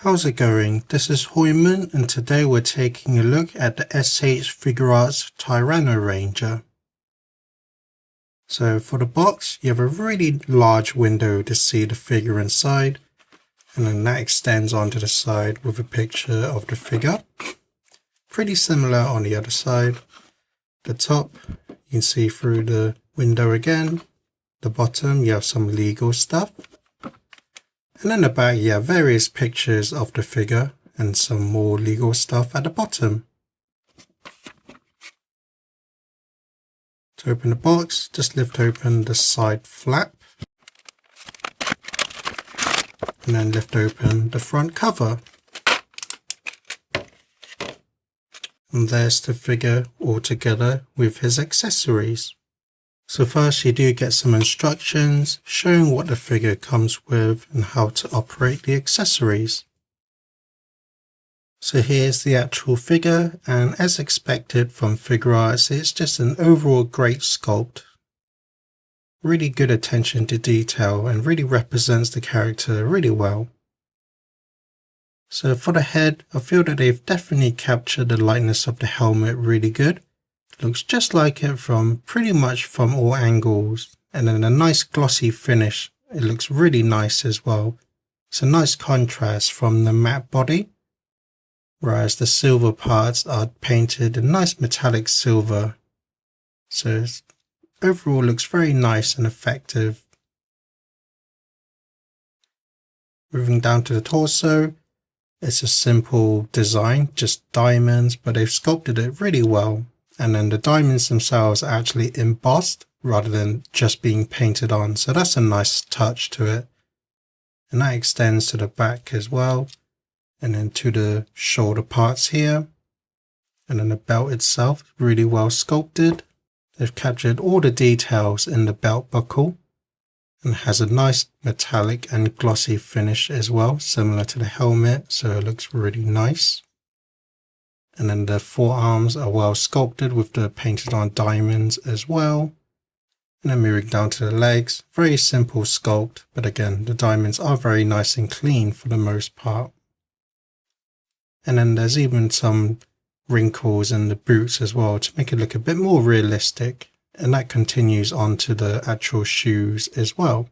How's it going? This is Hoiman, and today we're taking a look at the S.H.Figuarts Tyrannoranger. So for the box, you have a really large window to see the figure inside, and then that extends onto the side with a picture of the figure. Pretty similar on the other side. The top, you can see through the window again. The bottom, you have some legal stuff. And in the back, you have various pictures of the figure and some more legal stuff at the bottom. To open the box, just lift open the side flap. And then lift open the front cover. And there's the figure all together with his accessories. So first you do get some instructions showing what the figure comes with and how to operate the accessories. So here's the actual figure, and as expected from Figuarts, it's just an overall great sculpt. Really good attention to detail and really represents the character really well. So for the head, I feel that they've definitely captured the lightness of the helmet really good. Looks just like it from pretty much from all angles, and then a nice glossy finish. It looks really nice as well. It's a nice contrast from the matte body, whereas the silver parts are painted in nice metallic silver. So overall looks very nice and effective. Moving down to the torso, it's a simple design, just diamonds, but they've sculpted it really well. And then the diamonds themselves are actually embossed rather than just being painted on. So that's a nice touch to it. And that extends to the back as well. And then to the shoulder parts here. And then the belt itself, really well sculpted. They've captured all the details in the belt buckle. And has a nice metallic and glossy finish as well, similar to the helmet. So it looks really nice. And then the forearms are well sculpted with the painted on diamonds as well. And then moving down to the legs, very simple sculpt, but again, the diamonds are very nice and clean for the most part. And then there's even some wrinkles in the boots as well to make it look a bit more realistic. And that continues on to the actual shoes as well.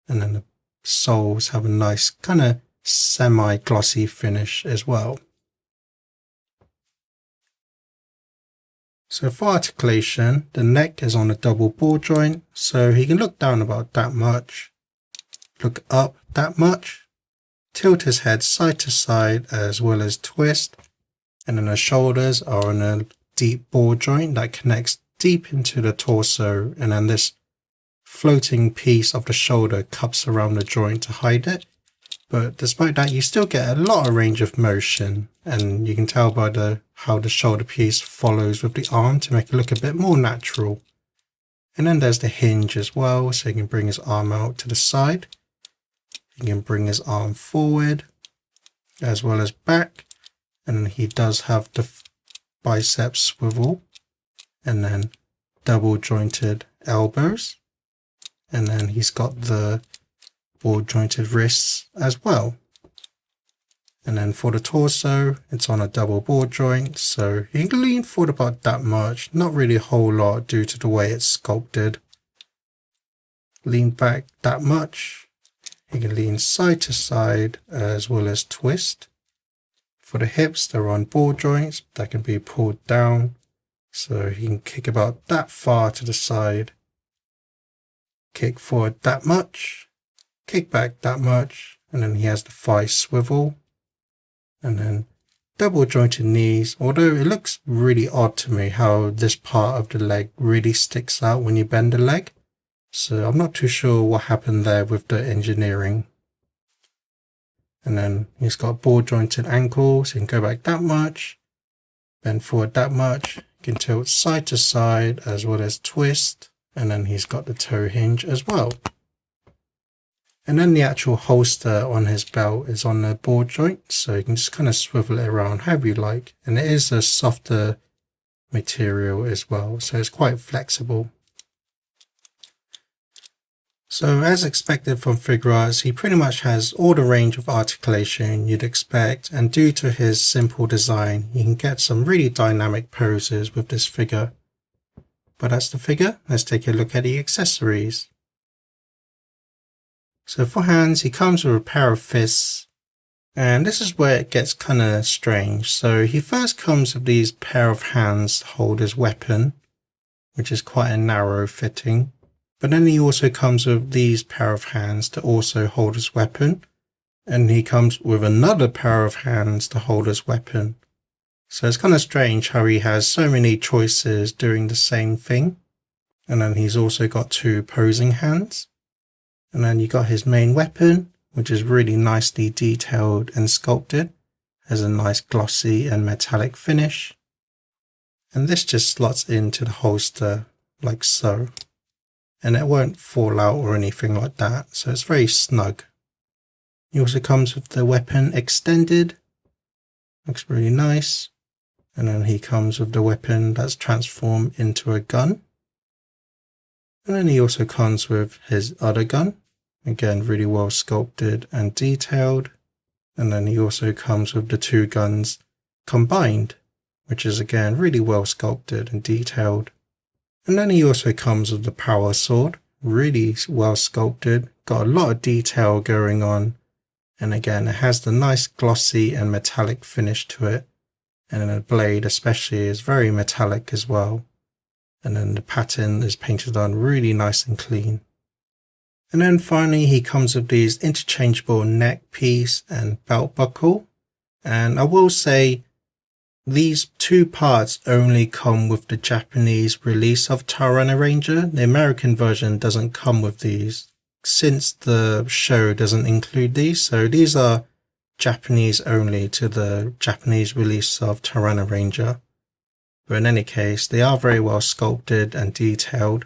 And then the soles have a nice kind of semi-glossy finish as well. So for articulation, the neck is on a double ball joint, so he can look down about that much, look up that much, tilt his head side to side as well as twist, and then the shoulders are on a deep ball joint that connects deep into the torso, and then this floating piece of the shoulder cups around the joint to hide it. But despite that, you still get a lot of range of motion, and you can tell by how the shoulder piece follows with the arm to make it look a bit more natural. And then there's the hinge as well, so you can bring his arm out to the side. You can bring his arm forward as well as back, and he does have the bicep swivel, and then double jointed elbows, and then he's got the ball jointed wrists as well. And then for the torso, it's on a double ball joint, so you can lean forward about that much, not really a whole lot due to the way it's sculpted. Lean back that much. You can lean side to side as well as twist. For the hips, they're on ball joints that can be pulled down, so you can kick about that far to the side, kick forward that much, kick back that much, and then he has the thigh swivel, and then double jointed knees, although it looks really odd to me how this part of the leg really sticks out when you bend the leg, so I'm not too sure what happened there with the engineering. And then he's got ball jointed ankles, you can go back that much, bend forward that much, you can tilt side to side as well as twist, and then he's got the toe hinge as well. And then the actual holster on his belt is on the ball joint, so you can just kind of swivel it around however you like. And it is a softer material as well, so it's quite flexible. So as expected from Figuarts, he pretty much has all the range of articulation you'd expect, and due to his simple design, you can get some really dynamic poses with this figure. But that's the figure. Let's take a look at the accessories. So for hands, he comes with a pair of fists, and this is where it gets kind of strange. So he first comes with these pair of hands to hold his weapon, which is quite a narrow fitting. But then he also comes with these pair of hands to also hold his weapon, and he comes with another pair of hands to hold his weapon. So it's kind of strange how he has so many choices doing the same thing. And then he's also got two posing hands. And then you got his main weapon, which is really nicely detailed and sculpted. Has a nice glossy and metallic finish. And this just slots into the holster like so. And it won't fall out or anything like that, so it's very snug. He also comes with the weapon extended. Looks really nice. And then he comes with the weapon that's transformed into a gun. And then he also comes with his other gun. Again, really well sculpted and detailed. And then he also comes with the two guns combined, which is again really well sculpted and detailed. And then he also comes with the power sword, really well sculpted, got a lot of detail going on. And again, it has the nice glossy and metallic finish to it. And then the blade especially is very metallic as well. And then the pattern is painted on really nice and clean. And then finally he comes with these interchangeable neck piece and belt buckle. And I will say these two parts only come with the Japanese release of Tyrannoranger. The American version doesn't come with these, since the show doesn't include these. So these are Japanese only to the Japanese release of Tyrannoranger. But in any case, they are very well sculpted and detailed.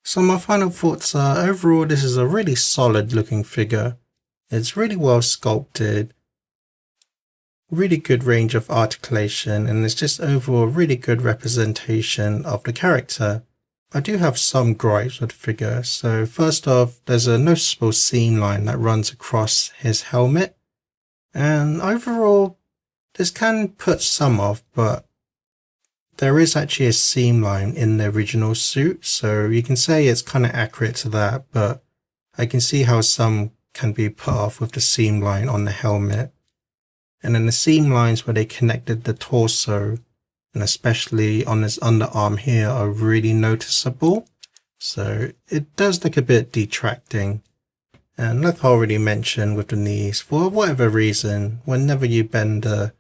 So my final thoughts are, overall this is a really solid looking figure. It's really well sculpted. Really good range of articulation, and it's just overall really good representation of the character. I do have some gripes with the figure. So first off, there's a noticeable seam line that runs across his helmet, and overall this can put some off, but there is actually a seam line in the original suit, so you can say it's kind of accurate to that, but I can see how some can be put off with the seam line on the helmet. And then the seam lines where they connected the torso, and especially on his underarm here, are really noticeable. So it does look a bit detracting. And like I already mentioned with the knees, for whatever reason, whenever you bend the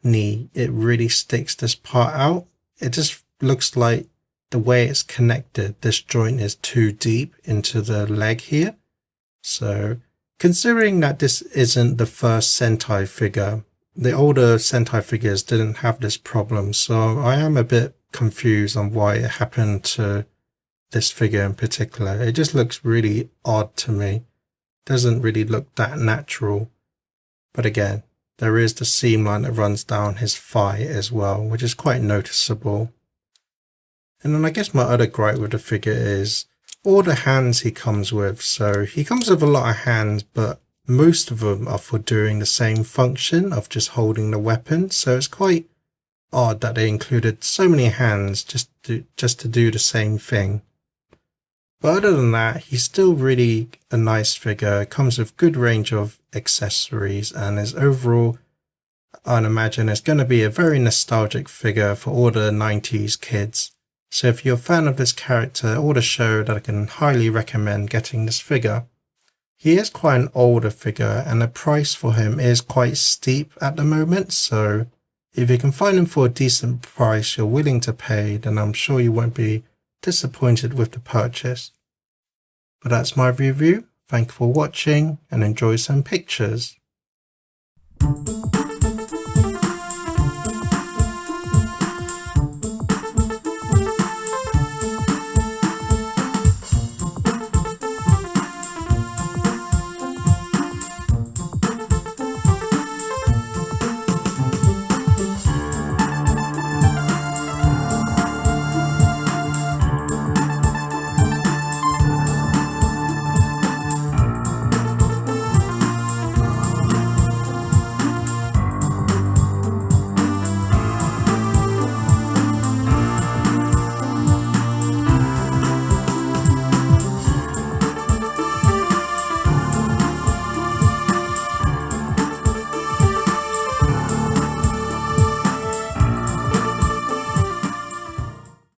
knee, it really sticks this part out. It just looks like the way it's connected, this joint is too deep into the leg here. So considering that this isn't the first Sentai figure, the older Sentai figures didn't have this problem, so I am a bit confused on why it happened to this figure in particular. It just looks really odd to me. Doesn't really look that natural. But again, there is the seam line that runs down his thigh as well, which is quite noticeable. And then I guess my other gripe with the figure is all the hands he comes with. So he comes with a lot of hands, but most of them are for doing the same function of just holding the weapon. So it's quite odd that they included so many hands just to do the same thing. But other than that, he's still really a nice figure. It comes with good range of accessories, and is overall, I'd imagine, it's going to be a very nostalgic figure for all the 90s kids. So if you're a fan of this character or the show, that I can highly recommend getting this figure. He is quite an older figure, and the price for him is quite steep at the moment. So if you can find him for a decent price you're willing to pay, then I'm sure you won't be disappointed with the purchase. But that's my review. Thank you for watching, and enjoy some pictures.